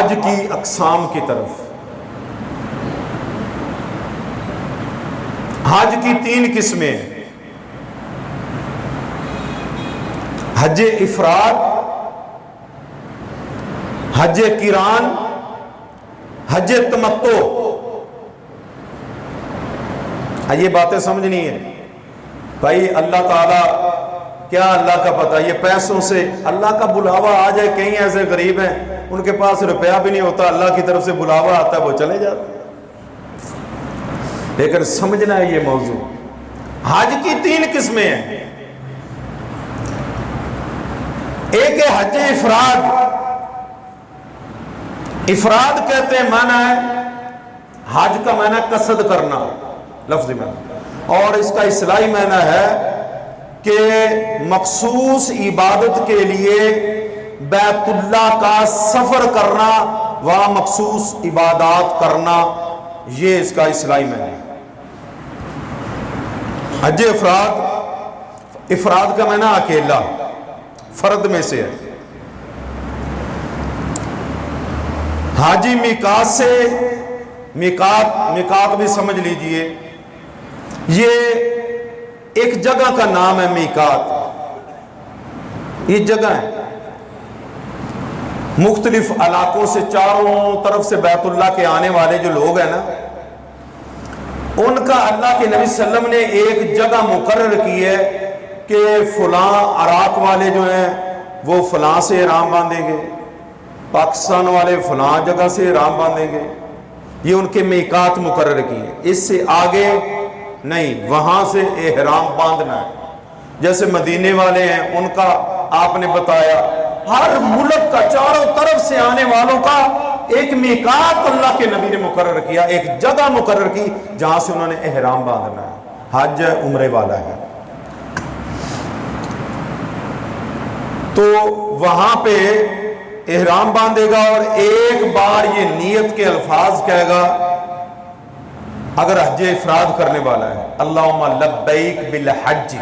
हज की अक़साम की तरफ। हज की 3 किस्में हैं, हज इफराद, हज किरान, हज तमत्तो। ये बातें समझनी है भाई। अल्लाह ताला, क्या अल्लाह का पता, ये पैसों से अल्लाह का बुलावा आ जाए। कई ऐसे गरीब हैं उनके पास रुपया भी नहीं होता, अल्लाह की तरफ से बुलावा आता है, वो चले जाते। लेकिन समझना है ये मौजू। हज की 3 किस्में हैं। एक है हज इफराद। इफराद कहते हैं, माना है हज का माना कसद करना, लफ्ज़ी माना, और इसका इस्लाही माना है कि मखसूस इबादत के लिए बैतुल्लाह का सफर करना, वहां मखसूस इबादत करना, ये इसका इस्लाही माना है। हज इफराद, इफराद का माना अकेला, फर्द में से है। हाजी मिकात से, मिकात भी समझ लीजिए, ये एक जगह का नाम है। मिकात ये जगह है, मुख्तलिफ इलाकों से, चारों तरफ से बैतुल्लाह के आने वाले जो लोग हैं ना, उनका अल्लाह के नबी सल्लम ने एक जगह मुकर्रर की है कि फलां अराक वाले जो हैं वो फलां से एहराम बांधेंगे, पाकिस्तान वाले फलां जगह से एहराम बांधेंगे। ये उनके मिकात मुकर्रर की है, इससे आगे नहीं, वहां से एहराम बांधना है। जैसे मदीने वाले हैं, उनका आपने बताया, हर मुल्क का चारों तरफ से आने वालों का एक मिकात अल्लाह के नबी ने मुकर्रर किया, एक जगह मुकर्रर की जहां से उन्होंने एहराम बांधना है। हज उम्रे वाला है, तो वहां पे एहराम बांधेगा और एक बार ये नियत के अल्फाज कहेगा। अगर हज इफराद करने वाला है, अल्लाहुम्मा लब्बैक बिल हज,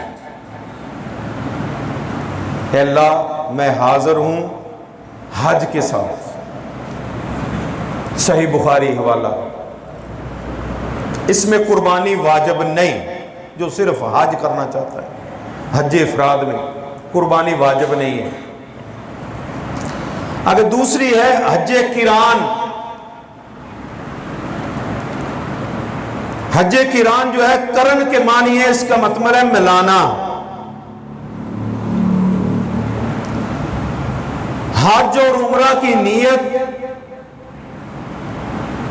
अल्लाह मैं हाजिर हूं हज के साथ। सही बुखारी हवाला। इसमें कुर्बानी वाजिब नहीं, जो सिर्फ हज करना चाहता है, हज इफराद में कुर्बानी वाजिब नहीं है। अगर दूसरी है हज किरान। हज किरान जो है, करन के मानी है, इसका मतलब है मिलाना। हज और उम्रा की नियत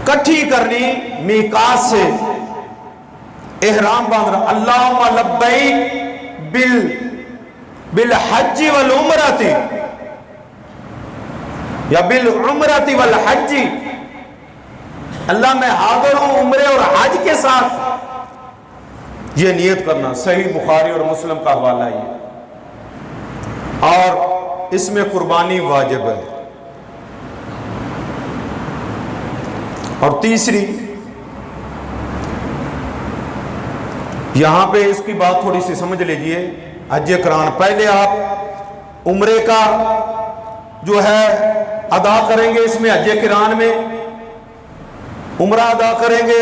इकट्ठी करनी, मिकात से एहराम बांधना। अल्लाहुम्मा लब्बैक बिल हज वल उमरती, या बिल उमरती वल हज्जी, अल्लाह मैं हाजिर हूं उम्रे और हज के साथ। ये नियत करना। सही बुखारी और मुस्लिम का हवाला है, और इसमें कुर्बानी वाजिब है। और तीसरी, यहां पे इसकी बात थोड़ी सी समझ लीजिए। हज करान, पहले आप उम्रे का जो है अदा करेंगे, इसमें हज किरान में उम्रा अदा करेंगे,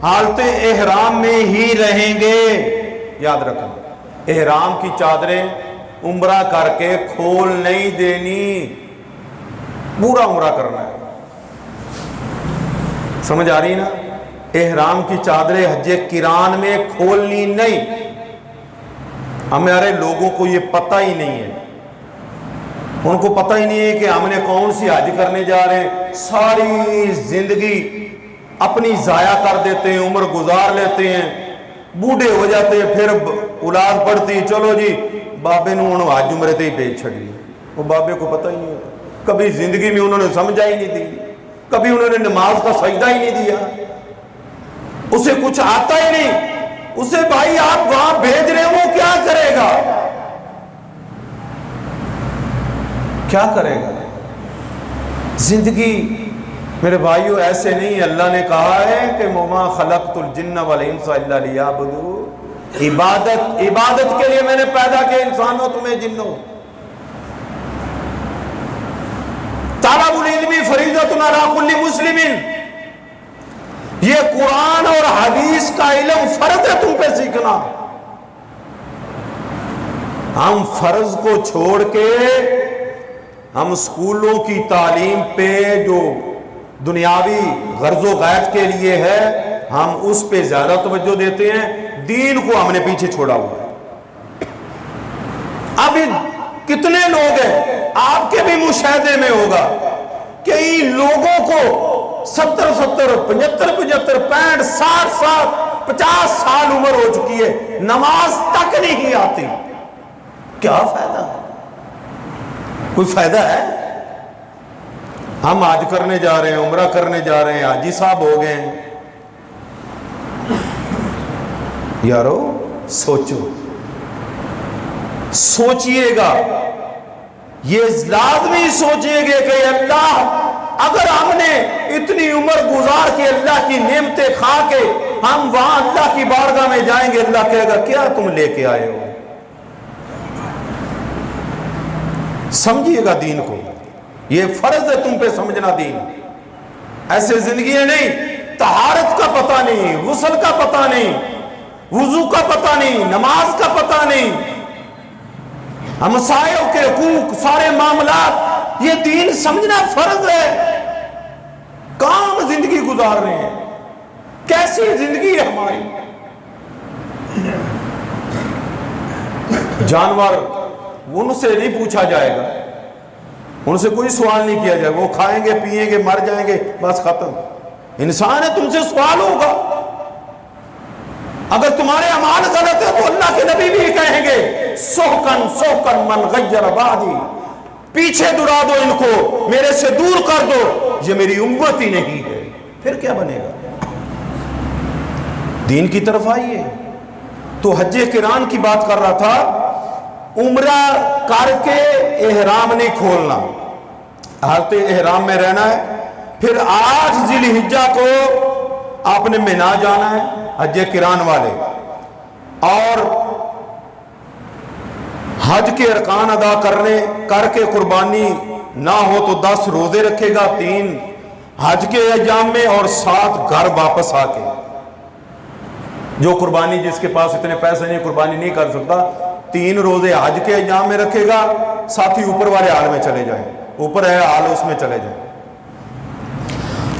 हालत एहराम में ही रहेंगे। याद रखना, एहराम की चादरें उम्रा करके खोल नहीं देनी, पूरा उम्रा करना है। समझ आ रही ना? एहराम की चादरें हज किरान में खोलनी नहीं। हमारे लोगों को ये पता ही नहीं है, उनको पता ही नहीं है कि हमने कौन सी हज करने जा रहे हैं। सारी जिंदगी अपनी जाया कर देते हैं, उम्र गुजार लेते हैं, बूढ़े हो जाते हैं, फिर औलाद पड़ती, चलो जी बाबे ने हज उम्रे ते ही भेज छड़ी। वो बाबे को पता ही नहीं होता, कभी जिंदगी में उन्होंने समझा ही नहीं दी, कभी उन्होंने नमाज का सजदा ही नहीं दिया, उसे कुछ आता ही नहीं। उसे भाई आप वहां भेज रहे हो, वो क्या करेगा, क्या करेगा? जिंदगी मेरे भाइयों ऐसे नहीं। अल्लाह ने कहा है कि वमा खलक़तुल जिन्न वल इंसा इल्ला लियअबुदून, इबादत के लिए मैंने पैदा किया इंसानों तुम्हें जिन्नों। तालबुल इल्मी फरीज़तुन अला कुल्ली मुस्लिमिन, ये कुरान और हदीस का इल्म फर्ज है तुम पे सीखना। हम फर्ज को छोड़ के हम स्कूलों की तालीम पे जो दुनियावी गर्जो गैर के लिए है हम उस पे ज्यादा तवज्जो देते हैं, दीन को हमने पीछे छोड़ा हुआ है। अभी कितने लोग हैं, आपके भी मुशाहदे में होगा कि इन लोगों को 70, 75, 65, 60, 50 साल उम्र हो चुकी है, नमाज तक नहीं आती। क्या फायदा? कोई फायदा है? हम आज करने जा रहे हैं, उम्रा करने जा रहे हैं, हाजी साहब हो गए हैं। यारो सोचो, सोचिएगा, ये लाजमी सोचिएगा कि अल्लाह अगर हमने इतनी उम्र गुजार के अल्लाह की नेमतें खा के हम वहां अल्लाह की बारगाह में जाएंगे, अल्लाह कहेगा क्या तुम लेके आए हो? समझिएगा दीन को, ये फर्ज है तुम पे समझना दीन। ऐसे जिंदगी नहीं, तहारत का पता नहीं, गुस्ल का पता नहीं, वुजू का पता नहीं, नमाज का पता नहीं, हमसायों के हकूक, सारे मामलात, ये दीन समझना फर्ज है। काम जिंदगी गुजार रहे हैं, कैसी जिंदगी है हमारी? जानवर, उनसे नहीं पूछा जाएगा, उनसे कोई सवाल नहीं किया जाएगा, वो खाएंगे पिएंगे मर जाएंगे, बस खत्म। इंसान है, तुमसे सवाल होगा। अगर तुम्हारे अमाल गलत है तो अल्लाह के नबी भी कहेंगे सोहकन सोहकन मन गय्यर बादी, पीछे दुरा दो इनको, मेरे से दूर कर दो, ये मेरी उम्मत ही नहीं है। फिर क्या बनेगा? दीन की तरफ आइए। तो हज्जे किरान की बात कर रहा था, उम्रा करके एहराम नहीं खोलना, हालत एहराम में रहना है। फिर 8 जिलहिज्जा को आपने मिना जाना है, हज्जे किरान वाले, और हज के अरकान अदा करके कुर्बानी ना हो तो 10 रोजे रखेगा, 3 हज के अय्याम में और 7 घर वापस आके। जो कुर्बानी, जिसके पास इतने पैसे नहीं कुर्बानी नहीं कर सकता, 3 रोजे हज के अय्याम में रखेगा, साथ ही ऊपर वाले हाल में चले जाए, ऊपर है हाल उसमें चले जाए,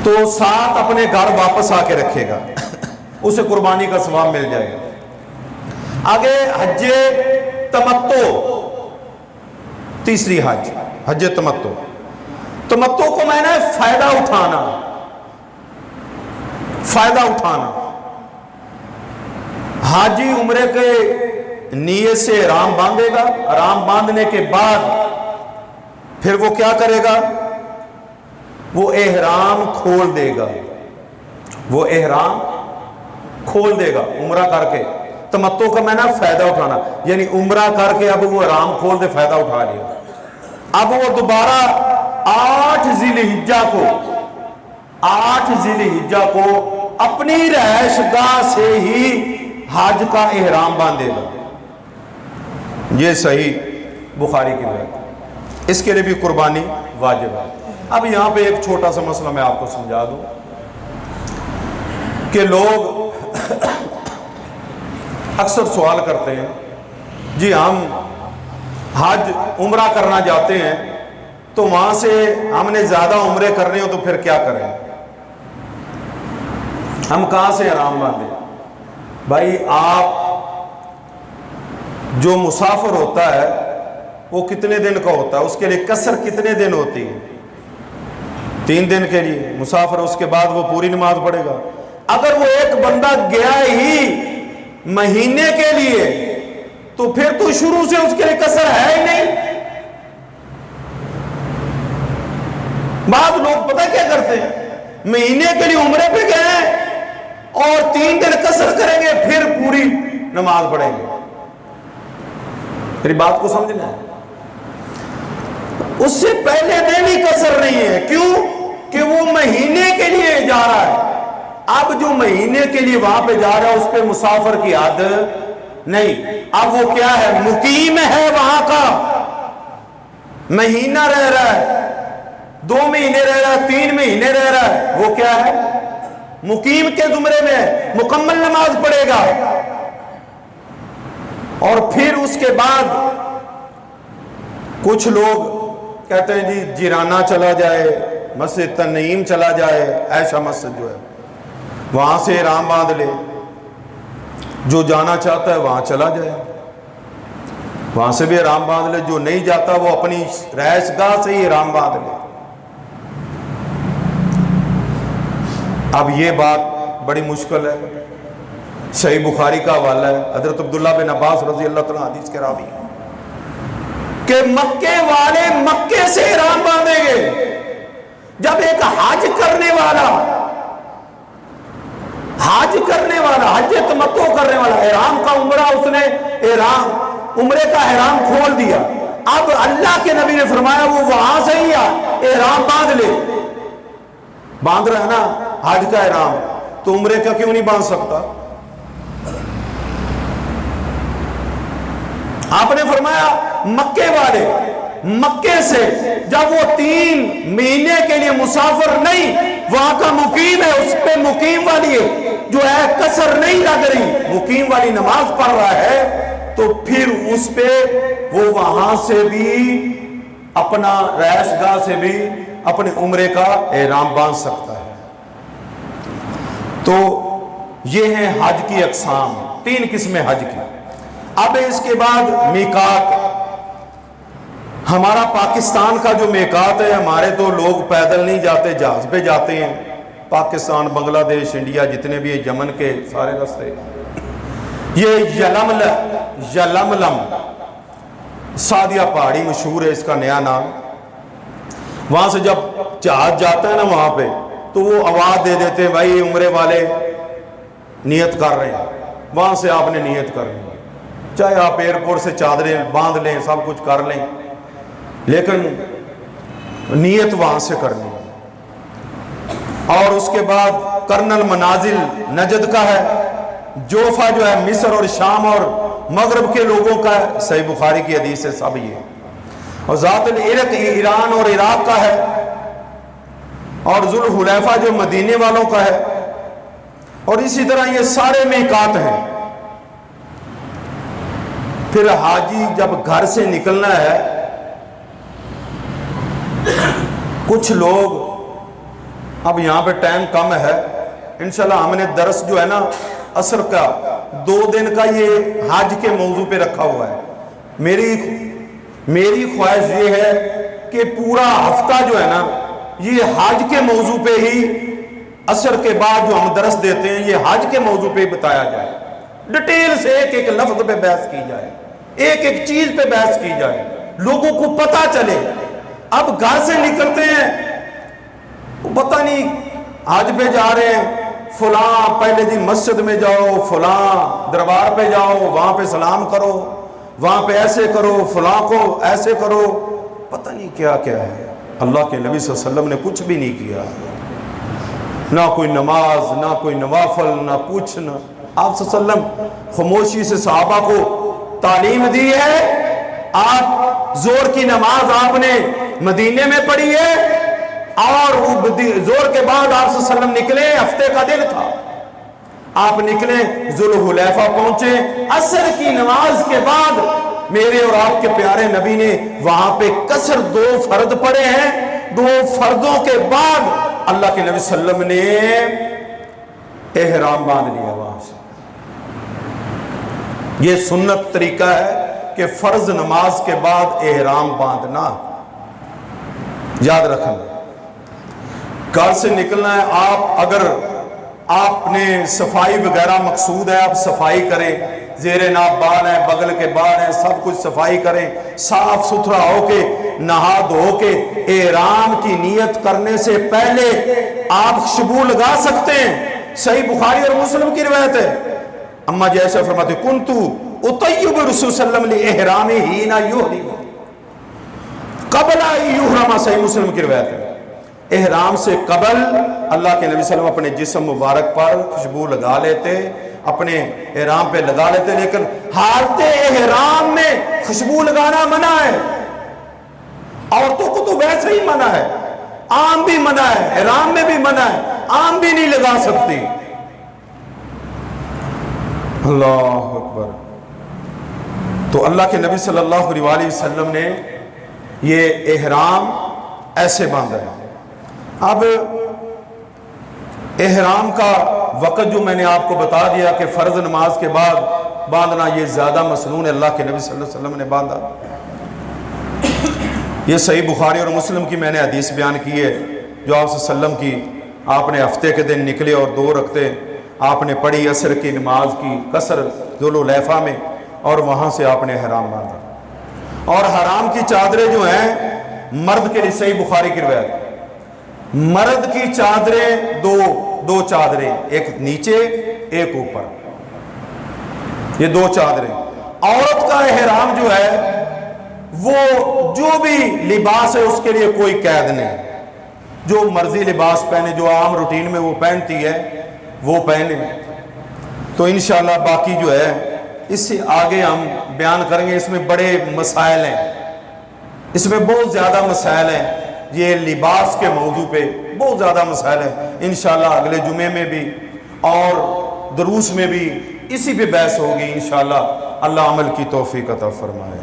तो 7 अपने घर वापस आके रखेगा, उसे कुर्बानी का सवाब मिल जाएगा। आगे हज्जे तमत्तो, तीसरी हज, हज्जे तमत्तो। तमत्तो को मैंने फायदा उठाना, फायदा उठाना। हाजी उम्रे के नियत से एहराम बांधेगा, एहराम बांधने के बाद फिर वो क्या करेगा? वो एहराम खोल देगा, वो एहराम खोल देगा उम्रा करके। तमत्तो का मैंने फायदा उठाना, यानी उम्रा करके अब वो एहराम खोल दे, फायदा उठा लिया। अब वो दोबारा 8 जिलहिज्जा को, 8 जिलहिज्जा को अपनी रहशगाह से ही हज का एहराम बांधेगा। ये सही बुखारी की बात, इसके लिए भी कुर्बानी वाजिब है। अब यहां पे एक छोटा सा मसला मैं आपको समझा दूं कि लोग अक्सर सवाल करते हैं, जी हम हज उम्रा करना जाते हैं तो वहां से हमने ज्यादा उम्रे करने हो तो फिर क्या करें, हम कहां से एहराम बांधें? भाई आप, जो मुसाफिर होता है वो कितने दिन का होता है, उसके लिए कसर कितने दिन होती है? 3 दिन के लिए मुसाफिर, उसके बाद वो पूरी नमाज पढ़ेगा। अगर वो एक बंदा गया ही महीने के लिए तो फिर तो शुरू से उसके लिए कसर है ही नहीं। बाद लोग पता क्या करते हैं, महीने के लिए उम्रे पे गए और 3 दिन कसर करेंगे, फिर पूरी नमाज पढ़ेंगे। मेरी बात को समझना है, उससे पहले दिन ही कसर नहीं है। क्यों? कि वो महीने के लिए जा रहा है। अब जो महीने के लिए वहां पे जा रहा है उस पे मुसाफिर की हद नहीं। अब वो क्या है? मुकीम है, वहां का महीना रह रहा है, 2 महीने रह रहा है, 3 महीने रह रहा है, वो क्या है? मुकीम के जुमरे में है, मुकम्मल नमाज पढ़ेगा। और फिर उसके बाद कुछ लोग कहते हैं जी जिराना चला जाए, मस्जिद तनईम चला जाए, ऐसा मस्जिद जो है वहां से इहराम बांध ले, जो जाना चाहता है वहां चला जाए, वहां से भी इहराम बांध ले, जो नहीं जाता वो अपनी रहायशगाह से ही इहराम बांध ले। अब ये बात बड़ी मुश्किल है। सही बुखारी का हवाला है, हजरत अब्दुल्ला बिन अब्बास रजी अल्लाह तआला हदीस के रावी कि मक्के वाले मक्के से इहराम बांधेंगे। जब एक हज करने वाला हज तमत्तो करने वाला इहराम का उम्रा, उसने इहराम उम्रे का इहराम खोल दिया, अब अल्लाह के नबी ने फरमाया वो वहां से ही इहराम बांध ले। बांध रहा है ना हज का इहराम, तो उम्रे का क्यों नहीं बांध सकता? आपने फरमाया मक्के वाले मक्के से, जब वो 3 महीने के लिए मुसाफिर नहीं, वहां का मुकीम है, उस पे मुकीम वाली जो है कसर नहीं लग रही, मुकीम वाली नमाज पढ़ रहा है, तो फिर उस पे वो वहां से भी अपना रहायशगाह से भी अपने उम्रे का एहराम बांध सकता है। तो ये है हज की अक़साम, 3 किस्में हज की। अब इसके बाद मीकात, हमारा पाकिस्तान का जो मीकात है, हमारे तो लोग पैदल नहीं जाते, जहाज पे जाते हैं। पाकिस्तान, बांग्लादेश, इंडिया, जितने भी यमन के सारे रास्ते, ये यलमलम सादिया पहाड़ी मशहूर है, इसका नया नाम। वहां से जब जहाज जाता है ना वहां पे, तो वो आवाज दे देते हैं भाई उम्रे वाले नियत कर रहे हैं, वहां से आपने नियत करनी है। चाहे आप एयरपोर्ट से चादरें बांध लें, सब कुछ कर लें, लेकिन नियत वहां से करनी है। और उसके बाद कर्नल मनाजिल नजद का है, जोफा जो है मिस्र और शाम और मगरब के लोगों का है, सही बुखारी की हदीस है सब ये। और ज़ातुल इरक ईरान और इराक का है, और जुल हुलैफा जो मदीने वालों का है, और इसी तरह ये सारे मीकात हैं। फिर हाजी जब घर से निकलना है, कुछ लोग, अब यहाँ पे टाइम कम है, इंशाल्लाह हमने दरस जो है ना असर का 2 दिन का ये हज के मौजू पे रखा हुआ है। मेरी ख्वाहिश ये है कि पूरा हफ्ता जो है ना ये हज के मौजू पे ही, असर के बाद जो हम दरस देते हैं ये हज के मौजू पे बताया जाए, डिटेल से एक एक लफ्ज पे बहस की जाए, एक एक चीज पे बहस की जाए, लोगों को पता चले। अब घर से निकलते हैं, पता नहीं हज पे जा रहे हैं, फुला पहले दिन मस्जिद में जाओ, फुला दरबार पे जाओ, वहां पे सलाम करो, वहां पे ऐसे करो, फुला को ऐसे करो, पता नहीं क्या क्या है। अल्लाह के नबी सल्लल्लाहु अलैहि वसल्लम ने कुछ भी नहीं किया, ना कोई नमाज, ना कोई नवाफल, ना कुछ, ना। आप सल्लल्लाहु अलैहि वसल्लम खामोशी से सहाबा को तालीम दी है। आप जोर की नमाज आपने मदीने में पढ़ी है, और जोर के बाद आप सल्लल्लाहु अलैहि वसल्लम निकले, हफ्ते का दिन था, आप निकले, जुल हुलैफा पहुंचे, असर की नमाज के बाद मेरे और आपके प्यारे नबी ने वहां पे कसर 2 फर्ज पड़े हैं। 2 फर्जों के बाद अल्लाह के नबी सल्लम ने एहराम बांध लिया वहां से। ये सुन्नत तरीका है कि फर्ज नमाज के बाद एहराम बांधना, याद रखना। घर से निकलना है, आप अगर आपने सफाई वगैरह मकसूद है, आप सफाई करें, जेरे नाप बाल हैं, बगल के बाल हैं, सब कुछ सफाई करें, साफ सुथरा होके नहा धो के एहराम की नियत करने से पहले आप खुशबू लगा सकते हैं। सही बुखारी और मुस्लिम की रिवायत है, अम्मा जैसा फरमाते कुन्तु उतय्यिबु रसूल सल्लल्लाहु अलैहि वसल्लम एहरामी हीना युहरिम क़ब्ला युहरमा, सही मुस्लिम की रिवायत है। एहराम से कबल अल्लाह के नबी सल्लल्लाहु अलैहि वसल्लम अपने जिस्म मुबारक पर खुशबू लगा लेते, अपने एहराम पे लगा लेते, लेकिन हालते एहराम में खुशबू लगाना मना है। औरतों को तो वैसे ही मना है, आम भी मना है, ihram में भी मना है, आम भी नहीं लगा सकती। अल्लाह अकबर। तो अल्लाह के नबी सल्लल्लाहु अलैहि वसल्लम ने ये ihram ऐसे बांधा है। अब ihram का वक़्त जो मैंने आपको बता दिया कि फ़र्ज़ नमाज के बाद बांधना, ये ज़्यादा मसनून है, अल्लाह के नबी सल्लल्लाहु अलैहि वसल्लम ने बांधा। ये सही बुखारी और मुस्लिम की मैंने हदीस बयान की है, जो आप सल्लम की, आपने हफ्ते के दिन निकले और 2 रखते आपने पढ़ी असर की नमाज की कसर जुलुलैफा में, और वहाँ से आपने हराम बांधा। और हराम की चादरें जो हैं मर्द के लिए, सही बुखारी की रिवायत, मर्द की चादरें दो चादरें, एक नीचे एक ऊपर, ये 2 चादरें। औरत का एहराम जो है वो जो भी लिबास है उसके लिए कोई कैद नहीं, जो मर्जी लिबास पहने, जो आम रूटीन में वो पहनती है वो पहने। तो इंशाल्लाह बाकी जो है इससे आगे हम बयान करेंगे। इसमें बड़े मसाइल हैं, इसमें बहुत ज़्यादा मसाइल हैं, ये लिबास के मौजू पे बहुत ज़्यादा मसाइल हैं। इंशाल्लाह अगले जुमे में भी और दुरूस में भी इसी पे बहस होगी इंशाल्लाह। अल्लाह अमल की तौफीक अता फरमाए।